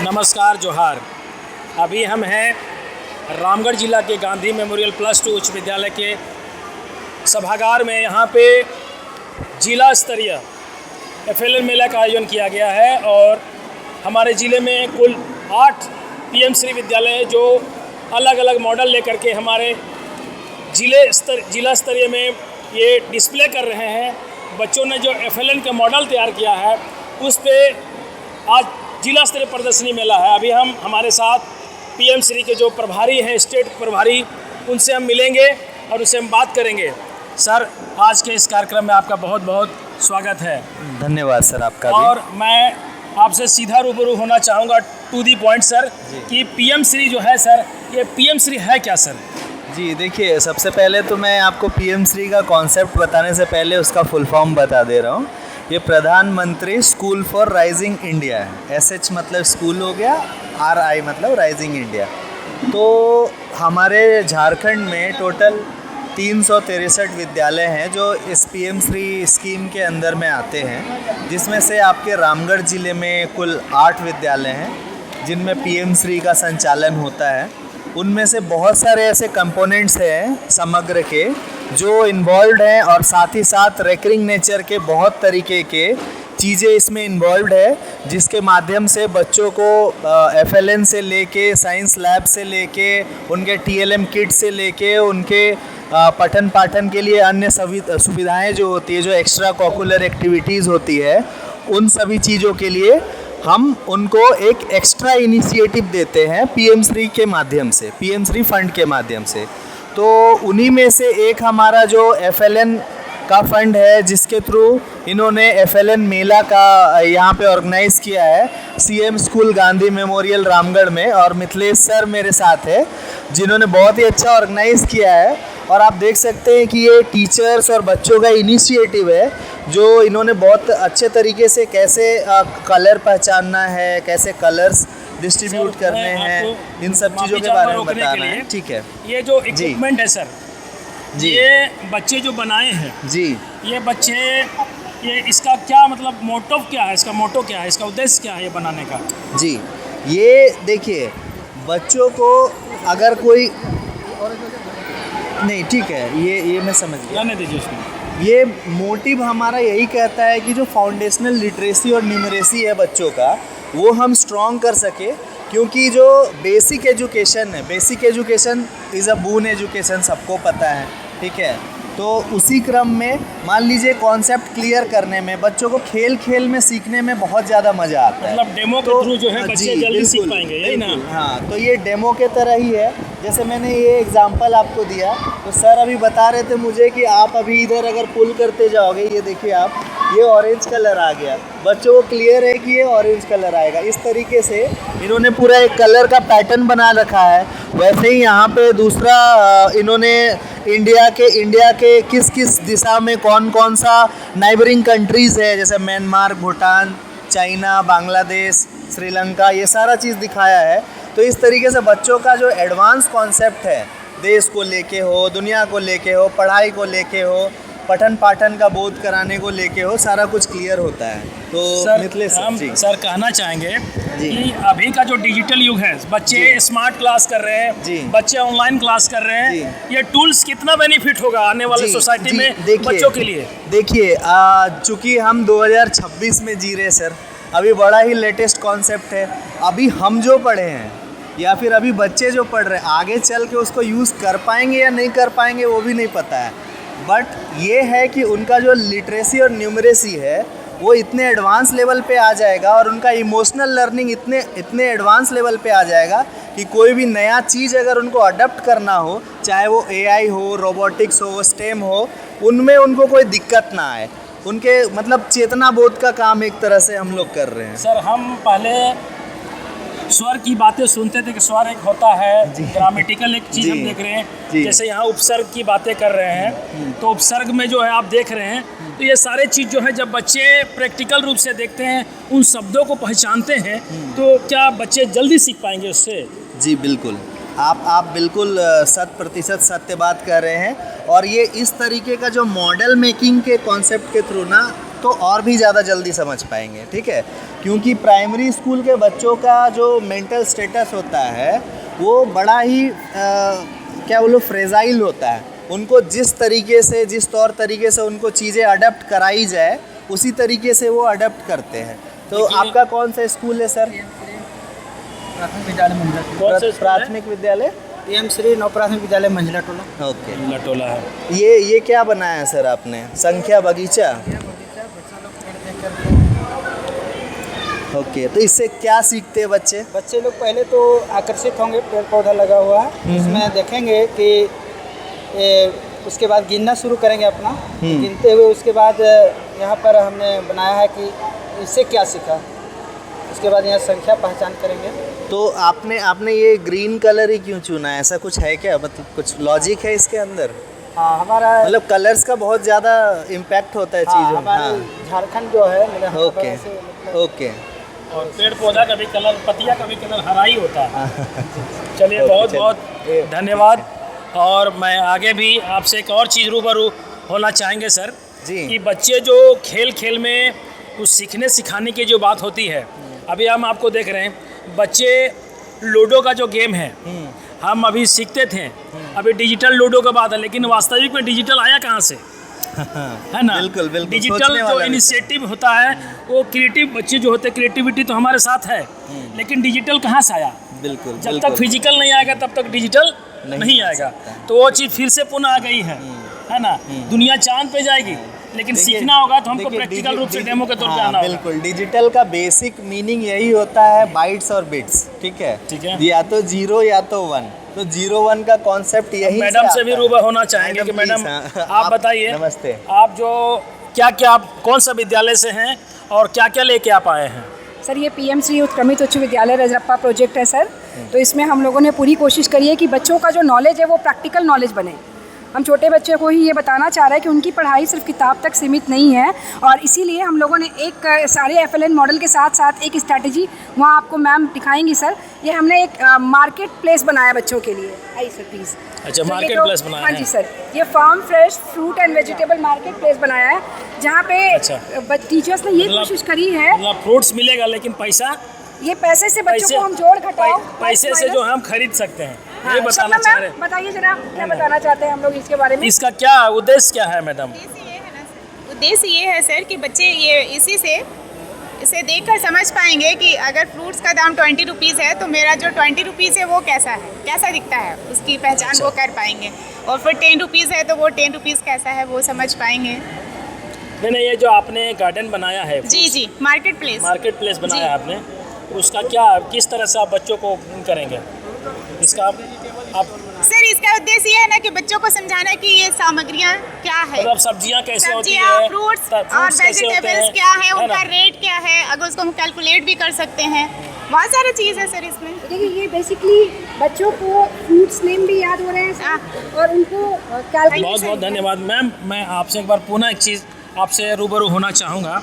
नमस्कार जोहार। अभी हम हैं रामगढ़ जिला के गांधी मेमोरियल +2 उच्च विद्यालय के सभागार में। यहाँ पे जिला स्तरीय FLN मेला का आयोजन किया गया है और हमारे ज़िले में कुल 8 PM श्री विद्यालय जो अलग अलग मॉडल लेकर के हमारे जिला स्तरीय में ये डिस्प्ले कर रहे हैं। बच्चों ने जो FLN का मॉडल तैयार किया है उस पे आज जिला स्तरीय प्रदर्शनी मेला है। अभी हमारे साथ PM श्री के जो प्रभारी हैं, स्टेट प्रभारी, उनसे हम मिलेंगे और उससे हम बात करेंगे। सर, आज के इस कार्यक्रम में आपका बहुत बहुत स्वागत है। धन्यवाद सर आपका भी। और मैं आपसे सीधा रूबरू होना चाहूँगा टू दी पॉइंट सर कि PM श्री जो है सर, ये PM श्री है क्या सर? जी देखिए, सबसे पहले तो मैं आपको PM श्री का कॉन्सेप्ट बताने से पहले उसका फुल फॉर्म बता दे रहा हूँ। ये प्रधानमंत्री स्कूल फॉर राइजिंग इंडिया है। SH मतलब स्कूल हो गया, RI मतलब राइजिंग इंडिया। तो हमारे झारखंड में टोटल 363 विद्यालय हैं जो इस PM श्री स्कीम के अंदर में आते हैं, जिसमें से आपके रामगढ़ ज़िले में कुल 8 विद्यालय हैं जिनमें PM श्री का संचालन होता है। उनमें से बहुत सारे ऐसे कंपोनेंट्स हैं समग्र के जो इन्वॉल्व हैं और साथ ही साथ रेकरिंग नेचर के बहुत तरीके के चीज़ें इसमें इन्वॉल्व है, जिसके माध्यम से बच्चों को FLN से लेके, साइंस लैब से लेके, उनके TLM किट से लेके, उनके पठन पाठन के लिए अन्य सभी सुविधाएं जो होती है, जो एक्स्ट्रा करिकुलर एक्टिविटीज़ होती है, उन सभी चीज़ों के लिए हम उनको एक एक्स्ट्रा इनिशिएटिव देते हैं PM श्री के माध्यम से, PM श्री फंड के माध्यम से। तो उन्हीं में से एक हमारा जो FLN का फंड है, जिसके थ्रू इन्होंने FLN मेला का यहाँ पे ऑर्गेनाइज़ किया है CM school Gandhi memorial Ramgarh में। और मिथिलेश सर मेरे साथ है जिन्होंने बहुत ही अच्छा ऑर्गेनाइज़ किया है। और आप देख सकते हैं कि ये टीचर्स और बच्चों का इनिशिएटिव है जो इन्होंने बहुत अच्छे तरीके से कैसे कलर पहचानना है, कैसे कलर्स डिस्ट्रीब्यूट करने हैं, इन सब चीज़ों के बारे में बताना है। ठीक है। ये जो इक्विपमेंट है सर जी, ये बच्चे जो बनाए हैं जी, ये बच्चे, ये इसका क्या मतलब मोटो क्या है, इसका मोटो क्या है, इसका उद्देश्य क्या है ये बनाने का? जी, ये देखिए, बच्चों को अगर कोई नहीं, ठीक है, ये मैं समझ गया। जाने दीजिए उसमें। ये मोटिव हमारा यही कहता है कि जो फाउंडेशनल लिटरेसी और न्यूमरेसी है बच्चों का, वो हम स्ट्रॉन्ग कर सके। क्योंकि जो बेसिक एजुकेशन है, basic education is a boon education, सबको पता है, ठीक है। तो उसी क्रम में मान लीजिए कॉन्सेप्ट क्लियर करने में बच्चों को खेल खेल में सीखने में बहुत ज़्यादा मज़ा आता है। मतलब डेमो के थ्रू जो है बच्चे जल्दी सीख पाएंगे, यही ना? हाँ, तो ये डेमो के तरह ही है। जैसे मैंने ये एग्जांपल आपको दिया, तो सर अभी बता रहे थे मुझे कि आप अभी इधर अगर पुल करते जाओगे, ये देखिए आप, ये ऑरेंज कलर आ गया, बच्चों को क्लियर है कि ये ऑरेंज कलर आएगा। इस तरीके से इन्होंने पूरा एक कलर का पैटर्न बना रखा है। वैसे ही यहाँ पे दूसरा इन्होंने इंडिया के किस किस दिशा में कौन कौन सा नाइबरिंग कंट्रीज़ है, जैसे म्यांमार, भूटान, चाइना, बांग्लादेश, श्रीलंका, ये सारा चीज़ दिखाया है। तो इस तरीके से बच्चों का जो एडवांस कॉन्सेप्ट है, देश को लेके हो, दुनिया को लेके हो, पढ़ाई को लेके हो, पठन पाठन का बोध कराने को लेके हो, सारा कुछ क्लियर होता है। तो सर, हम सर कहना चाहेंगे कि अभी का जो डिजिटल युग है, बच्चे स्मार्ट क्लास कर रहे हैं, बच्चे ऑनलाइन क्लास कर रहे हैं, ये टूल्स कितना बेनिफिट होगा आने वाले सोसाइटी में बच्चों के लिए? देखिए, चूँकि हम 2026 में जी रहे सर, अभी बड़ा ही लेटेस्ट कॉन्सेप्ट है। अभी हम जो पढ़े हैं या फिर अभी बच्चे जो पढ़ रहे हैं, आगे चल के उसको यूज़ कर पाएंगे या नहीं कर पाएंगे वो भी नहीं पता है। बट ये है कि उनका जो लिटरेसी और न्यूमरेसी है वो इतने एडवांस लेवल पे आ जाएगा और उनका इमोशनल लर्निंग इतने एडवांस लेवल पे आ जाएगा कि कोई भी नया चीज़ अगर उनको अडॉप्ट करना हो, चाहे वो AI हो, रोबोटिक्स हो, STEM हो, उनमें उनको कोई दिक्कत ना आए। उनके मतलब चेतना बोध का काम एक तरह से हम लोग कर रहे हैं। सर, हम पहले स्वर की बातें सुनते थे कि स्वर एक होता है, ग्रामेटिकल एक चीज़ हम देख रहे हैं। जैसे यहाँ उपसर्ग की बातें कर रहे हैं, तो उपसर्ग में जो है आप देख रहे हैं, तो ये सारे चीज़ जो है जब बच्चे प्रैक्टिकल रूप से देखते हैं, उन शब्दों को पहचानते हैं, तो क्या बच्चे जल्दी सीख पाएंगे उससे? जी बिल्कुल, आप बिल्कुल 100% सत्य बात कर रहे हैं। और ये इस तरीके का जो मॉडल मेकिंग के कॉन्सेप्ट के थ्रू ना, तो और भी ज़्यादा जल्दी समझ पाएंगे, ठीक है। क्योंकि प्राइमरी स्कूल के बच्चों का जो मेंटल स्टेटस होता है वो बड़ा ही क्या बोलो फ्रेजाइल होता है। उनको जिस तरीके से, जिस तौर तरीके से उनको चीज़ें अडेप्ट कराई जाए उसी तरीके से वो अडेप्ट करते हैं। तो आपका कौन सा स्कूल है सर? प्राथमिक विद्यालय मंझला कौन सा स्कूल है? प्राथमिक विद्यालय PM श्री नव प्राथमिक विद्यालय मंझला टोला। ओके। लटोला है। ये क्या बनाया है सर आपने? संख्या बगीचा। ओके, तो इससे क्या सीखते हैं बच्चे? बच्चे लोग पहले तो आकर्षित होंगे, पेड़ पौधा लगा हुआ है उसमें देखेंगे कि उसके बाद गिनना शुरू करेंगे अपना। गिनते हुए उसके बाद यहाँ पर हमने बनाया है कि इससे क्या सीखा, उसके बाद यहाँ संख्या पहचान करेंगे। तो आपने ये ग्रीन कलर ही क्यों चुना है? ऐसा कुछ है क्या, मतलब कुछ लॉजिक है इसके अंदर? हाँ, हमारा मतलब कलर्स का बहुत ज़्यादा इम्पैक्ट होता है चीज़ों में। हमारे झारखंड जो है ओके ओके। और पेड़ पौधा का भी कलर, पतिया का भी कलर हरा ही होता है। चलिए, ओके, बहुत चलिए। बहुत धन्यवाद। और मैं आगे भी आपसे एक और चीज़ रूबरू होना चाहेंगे सर जी। कि बच्चे जो खेल खेल में कुछ सीखने सिखाने की जो बात होती है, अभी हम आपको देख रहे हैं बच्चे लूडो का जो गेम है हम अभी सीखते थे, अभी डिजिटल लूडो का बात है, लेकिन वास्तविक में डिजिटल आया कहाँ से, है ना? बिल्कुल बिल्कुल। डिजिटल सोचने जो वाला इनिशिएटिव होता है वो क्रिएटिव, बच्चे जो होते हैं क्रिएटिविटी तो हमारे साथ है, लेकिन डिजिटल कहाँ से आया? बिल्कुल जब तक फिजिकल नहीं आएगा तब तक डिजिटल नहीं आएगा। तो वो चीज़ फिर से पुनः आ गई है ना? दुनिया चांद पे जाएगी, लेकिन सीखना होगा तो हमको प्रैक्टिकल रूप से डेमो के तौर पे आना होगा। बिल्कुल, डिजिटल का बेसिक मीनिंग यही होता है, बाइट्स और बिट्स, ठीक है। ठीक है। या तो 0 या तो 1। तो 0-1 का कॉन्सेप्ट यही मैडम से भी रूबरू होना चाहेंगे कि मैडम, मैडम please, आप बताइए, नमस्ते। आप जो क्या कौन सा विद्यालय से हैं और क्या लेके आप आए हैं? सर, ये PM श्री उत्क्रमित उच्च विद्यालय रजरप्पा प्रोजेक्ट है सर। तो इसमें हम लोगों ने पूरी कोशिश करी है कि बच्चों का जो नॉलेज है वो प्रैक्टिकल नॉलेज बने। हम छोटे बच्चे को ही ये बताना चाह रहे हैं कि उनकी पढ़ाई सिर्फ किताब तक सीमित नहीं है, और इसीलिए हम लोगों ने एक सारे FLN मॉडल के साथ साथ एक स्ट्रैटेजी वहाँ आपको मैम दिखाएंगी सर। ये हमने एक मार्केट प्लेस बनाया बच्चों के लिए। आइए सर प्लीज़। अच्छा, तो मार्केट प्लेस बनाया हाँ है। जी सर, ये farm fresh fruit and vegetable market place बनाया है, जहाँ पे अच्छा। टीचर्स ने ये मतलब- कोशिश करी है, मतलब फ्रूट्स मिलेगा लेकिन पैसा, ये पैसे से बच्चों को हम जोड़ घटाओ पैसे से जो हम खरीद सकते हैं, हाँ, ये बताना शबनम चाह मैम, रहे हैं। बताइए जरा क्या बताना चाहते हैं हम लोग इसके बारे में। इसका क्या उद्देश्य क्या है मैडम? उद्देश्य ये है सर कि बच्चे ये इसे देखकर समझ पाएंगे कि अगर फ्रूट्स का दाम 20 रुपीज़ है तो मेरा जो 20 रुपीज़ है वो कैसा दिखता है, उसकी पहचान वो कर पाएंगे। और फिर 10 रुपीज़ है तो वो 10 रुपीज़ कैसा है वो समझ पाएंगे। नहीं, ये जो आपने गार्डन बनाया है, जी, मार्केट प्लेस बनाया जी। है आपने, उसका क्या, किस तरह से आप बच्चों को करेंगे इसका? आप सर, इसका उद्देश्य ये है ना कि बच्चों को समझाना कि ये सामग्रियाँ क्या है, मतलब सब्जियां कैसे होती है, सब्जियाँ, फ्रूट्स और कैसे होते वेजिटेबल्स हैं, क्या है, ना? उनका रेट क्या है, अगर उसको हम कैलकुलेट भी कर सकते हैं। बहुत सारी चीज़ है सर इसमें। देखिए, ये बेसिकली बच्चों को फ्रूट्स नेम भी याद हो रहे हैं सर, और उनको बहुत बहुत धन्यवाद मैम। मैं आपसे एक बार पुनः एक चीज़ आपसे रूबरू होना चाहूँगा,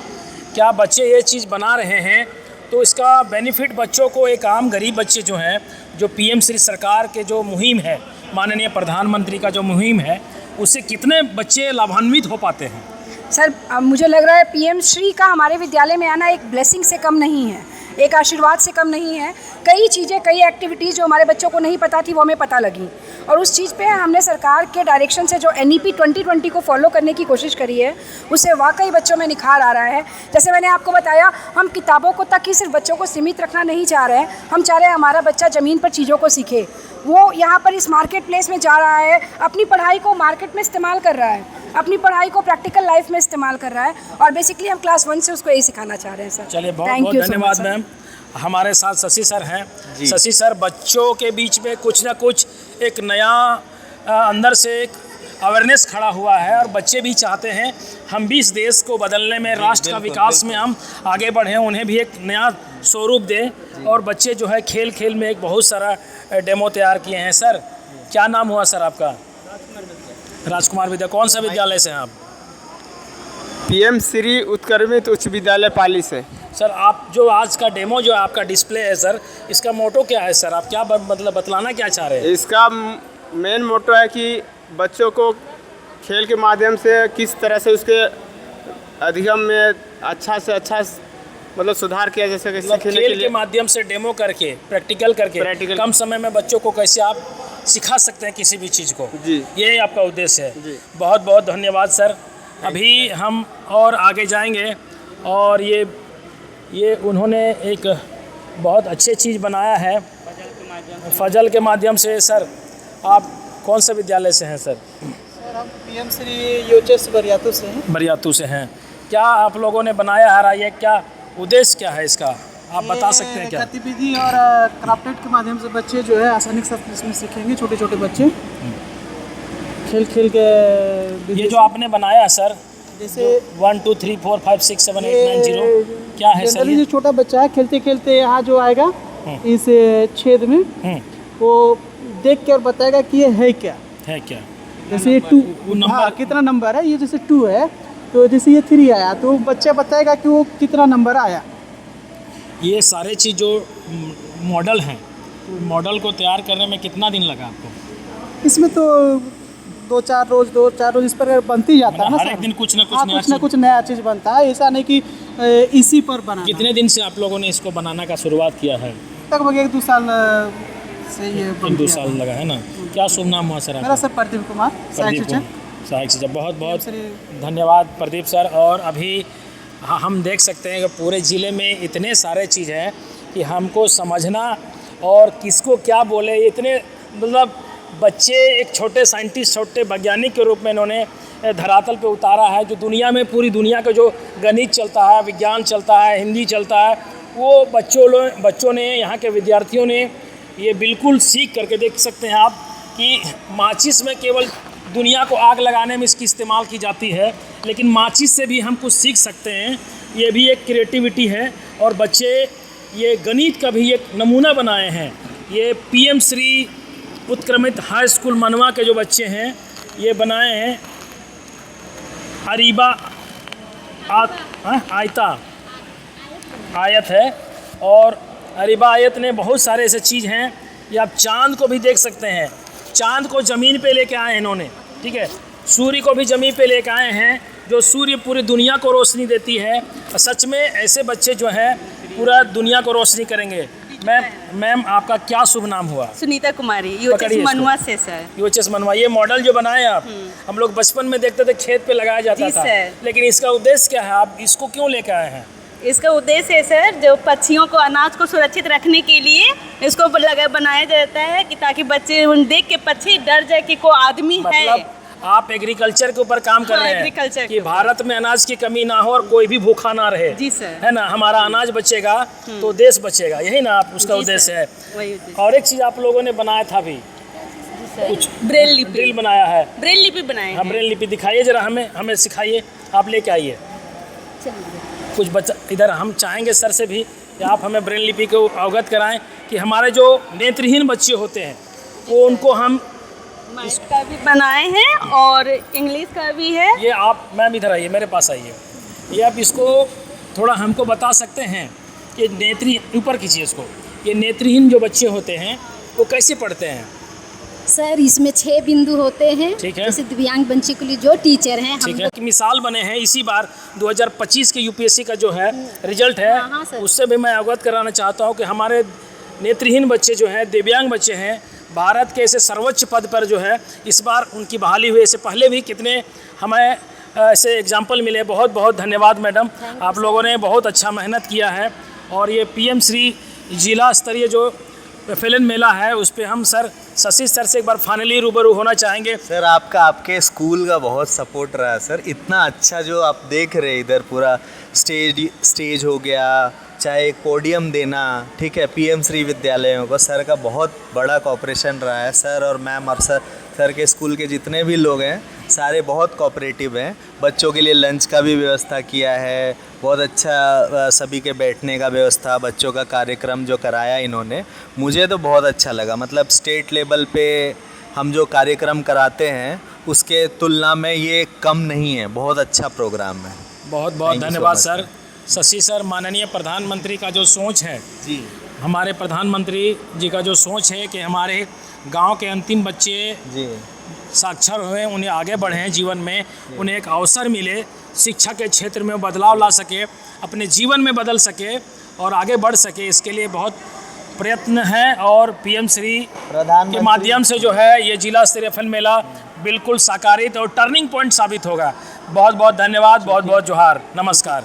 क्या बच्चे ये चीज़ बना रहे हैं तो इसका बेनिफिट बच्चों को, एक आम गरीब बच्चे जो हैं, जो PM श्री सरकार के जो मुहिम है, माननीय प्रधानमंत्री का जो मुहिम है, उससे कितने बच्चे लाभान्वित हो पाते हैं? सर, मुझे लग रहा है PM श्री का हमारे विद्यालय में आना एक ब्लेसिंग से कम नहीं है, एक आशीर्वाद से कम नहीं है। कई चीज़ें, कई एक्टिविटीज़ जो हमारे बच्चों को नहीं पता थी वो हमें पता लगी, और उस चीज़ पे हमने सरकार के डायरेक्शन से जो NEP 2020 को फॉलो करने की कोशिश करी है, उससे वाकई बच्चों में निखार आ रहा है। जैसे मैंने आपको बताया, हम किताबों को तक ही सिर्फ बच्चों को सीमित रखना नहीं चाह रहे हैं, हम चाह रहे हैं हमारा बच्चा ज़मीन पर चीज़ों को सीखे। वो यहाँ पर इस मार्केट प्लेस में जा रहा है, अपनी पढ़ाई को मार्केट में इस्तेमाल कर रहा है, अपनी पढ़ाई को प्रैक्टिकल लाइफ में इस्तेमाल कर रहा है, और बेसिकली हम क्लास 1 से उसको यही सिखाना चाह रहे हैं सर। चलिए, बहुत Thank बहुत you so धन्यवाद much, sir. मैम। हमारे साथ शशि सर हैं। शशि सर, बच्चों के बीच में कुछ ना कुछ एक नया अंदर से एक अवेयरनेस खड़ा हुआ है, और बच्चे भी चाहते हैं हम भी इस देश को बदलने में, राष्ट्र का विकास में हम आगे बढ़ें, उन्हें भी एक नया स्वरूप दें। और बच्चे जो है खेल खेल में एक बहुत सारा डेमो तैयार किए हैं। सर, क्या नाम हुआ सर आपका? राजकुमार विद्या। कौन सा विद्यालय से हैं आप? PM श्री उत्क्रमित उच्च विद्यालय पाली से। सर, आप जो आज का डेमो जो आपका डिस्प्ले है सर, इसका मोटो क्या है सर? आप क्या मतलब बतलाना क्या चाह रहे हैं? इसका मेन मोटो है कि बच्चों को खेल के माध्यम से किस तरह से उसके अधिगम में अच्छा से अच्छा मतलब सुधार किया जा सके मतलब सीखने के खेल के लिए। माध्यम से डेमो करके प्रैक्टिकल करके प्रैक्टिकल। कम समय में बच्चों को कैसे आप सिखा सकते हैं किसी भी चीज़ को, जी। ये आपका उद्देश्य है। जी। बहुत बहुत धन्यवाद सर। अभी हम और आगे जाएंगे और ये उन्होंने एक बहुत अच्छी चीज़ बनाया है फजल के माध्यम से। सर आप कौन से विद्यालय से हैं सर? सर हम पीएम श्री यूएचएस बरियातू से हैं। बरियातू से हैं। क्या आप लोगों ने बनाया है, ये क्या उद्देश्य क्या है इसका, आप बता सकते हैं क्या? गतिविधि और क्राफ्टेड के माध्यम से बच्चे जो है आसानी के साथ इसमें सीखेंगे। छोटे छोटे बच्चे खेल खेल के ये जो आपने बनाया है सर, जैसे 1 2 3 4 5 6 7 8 9 0 क्या है सर जनरली ये? जो छोटा बच्चा है खेलते खेलते यहाँ जो आएगा इस छेद में वो देख के और बताएगा कि ये है क्या। है क्या? जैसे ये 2 वो नंबर- हाँ कितना नंबर है, ये जैसे 2 है तो जैसे ये 3 आया तो बच्चा बताएगा कि वो कितना नंबर आया। ये सारे चीज़ जो मॉडल हैं, मॉडल को तैयार करने में कितना दिन लगा आपको? इसमें तो 2-4 रोज इस पर बनती जाता है ना हर सर। एक दिन कुछ ना कुछ हाँ, नया कुछ ना चीज़। कुछ नया चीज़ बनता है। ऐसा नहीं कि इसी पर बना। कितने दिन से आप लोगों ने इसको बनाने का शुरुआत किया है? लगभग 1-2 साल से ये बन 1 2 गया। साल लगा है ना? क्या शुभ नाम हुआ सर मेरा आपका? सर प्रदीप कुमार सहायक प्रदीप शिक्षक। सहायक शिक्षक। बहुत बहुत श्री- धन्यवाद प्रदीप सर। और अभी हम देख सकते हैं कि पूरे ज़िले में इतने सारे चीज़ हैं कि हमको समझना और किसको क्या बोले, इतने मतलब बच्चे एक छोटे साइंटिस्ट, छोटे वैज्ञानिक के रूप में इन्होंने धरातल पे उतारा है। जो दुनिया में, पूरी दुनिया का जो गणित चलता है, विज्ञान चलता है, हिंदी चलता है, वो बच्चों ने, यहाँ के विद्यार्थियों ने ये बिल्कुल सीख करके देख सकते हैं आप कि माचिस में केवल दुनिया को आग लगाने में इसकी इस्तेमाल की जाती है, लेकिन माचिस से भी हम कुछ सीख सकते हैं। ये भी एक क्रिएटिविटी है। और बच्चे ये गणित का भी एक नमूना बनाए हैं। ये पीएम श्री उत्क्रमित हाई स्कूल मनवा के जो बच्चे हैं ये बनाए हैं अरीबा आयत है। और अरीबा आयत ने बहुत सारे ऐसे चीज़ हैं। ये आप चांद को भी देख सकते हैं। चांद को ज़मीन पे लेके आए हैं इन्होंने, ठीक है। सूर्य को भी ज़मीन पे लेके आए हैं, जो सूर्य पूरी दुनिया को रोशनी देती है। और सच में ऐसे बच्चे जो हैं पूरा दुनिया को रोशनी करेंगे। मैम आपका क्या शुभ नाम हुआ? सुनीता कुमारी पकड़िए यूएचएस इसको। मनवा से सर। यूएचएस मनवा। ये मॉडल जो बनाए आप, हम लोग बचपन में देखते थे खेत पे लगाया जाता जी था, सर। लेकिन इसका उद्देश्य क्या है, आप इसको क्यों लेकर आए हैं? इसका उद्देश्य है सर जो पक्षियों को, अनाज को सुरक्षित रखने के लिए इसको बनाया जाता है कि ताकि बच्चे उन देख के पक्षी डर जाए कि कोई आदमी है। मतलब आप एग्रीकल्चर के ऊपर काम कर हाँ, रहे हैं एग्रीकल्चर कि के ऊपर। भारत में अनाज की कमी ना हो और कोई भी भूखा ना रहे। जी सर। है ना, हमारा अनाज बचेगा तो देश बचेगा, यही ना आप उसका जी उद्देश्य सर, है। वही उद्देश्य। और एक चीज़ आप लोगों ने बनाया था भी, कुछ ब्रेल लिपि, ड्रिल बनाया है। ब्रेल लिपि बनाए हम हैं। ब्रेल लिपि दिखाइए जरा, हमें सिखाइए, आप लेके आइए कुछ बच्चा इधर। हम चाहेंगे सर से भी कि आप हमें ब्रेल लिपि को अवगत कराएं कि हमारे जो नेत्रहीन बच्चे होते हैं वो उनको हम मैथ का भी बनाए हैं और इंग्लिश का भी है। ये आप मैम इधर आइए, मेरे पास आइए। ये आप इसको थोड़ा हमको बता सकते हैं कि नेत्रहीन, ऊपर कीजिए इसको, ये नेत्रहीन जो बच्चे होते हैं वो कैसे पढ़ते हैं? सर इसमें 6 बिंदु होते हैं। ठीक है। जैसे दिव्यांग बच्चे के लिए जो टीचर हैं ठीक हम है, कि मिसाल बने हैं इसी बार 2025 के यूपीएससी का जो है रिजल्ट है, हाँ सर। उससे भी मैं अवगत कराना चाहता हूँ कि हमारे नेत्रहीन बच्चे जो हैं, दिव्यांग बच्चे हैं, भारत के ऐसे सर्वोच्च पद पर जो है इस बार उनकी बहाली हुई। इससे पहले भी कितने हमें ऐसे एग्जाम्पल मिले। बहुत बहुत धन्यवाद मैडम, आप लोगों ने बहुत अच्छा मेहनत किया है। और ये पीएम श्री जिला स्तरीय जो फिल्म मेला है उस पर हम सर शशि सर से एक बार फाइनली रूबरू होना चाहेंगे। सर आपके स्कूल का बहुत सपोर्ट रहा है सर। इतना अच्छा जो आप देख रहे हैं इधर, पूरा स्टेज हो गया, चाहे एक पोडियम देना, ठीक है, पीएम श्री विद्यालयों को, सर का बहुत बड़ा कोऑपरेशन रहा है। सर और मैम और सर के स्कूल के जितने भी लोग हैं सारे बहुत कोऑपरेटिव हैं। बच्चों के लिए लंच का भी व्यवस्था किया है, बहुत अच्छा सभी के बैठने का व्यवस्था, बच्चों का कार्यक्रम जो कराया इन्होंने, मुझे तो बहुत अच्छा लगा। मतलब स्टेट लेवल पे हम जो कार्यक्रम कराते हैं उसके तुलना में ये कम नहीं है, बहुत अच्छा प्रोग्राम है। बहुत बहुत Thank you so धन्यवाद much, सर। शशि सर, माननीय प्रधानमंत्री का जो सोच है, जी हमारे प्रधानमंत्री जी का जो सोच है कि हमारे गांव के अंतिम बच्चे जी साक्षर हुए, उन्हें आगे बढ़ें जीवन में, उन्हें एक अवसर मिले, शिक्षा के क्षेत्र में बदलाव ला सके, अपने जीवन में बदल सके और आगे बढ़ सके। इसके लिए बहुत प्रयत्न है और पीएम श्री के माध्यम से जो है ये जिला स्तरीय फल मेला बिल्कुल साकारित और टर्निंग पॉइंट साबित होगा। बहुत बहुत धन्यवाद, बहुत बहुत जोहार, नमस्कार।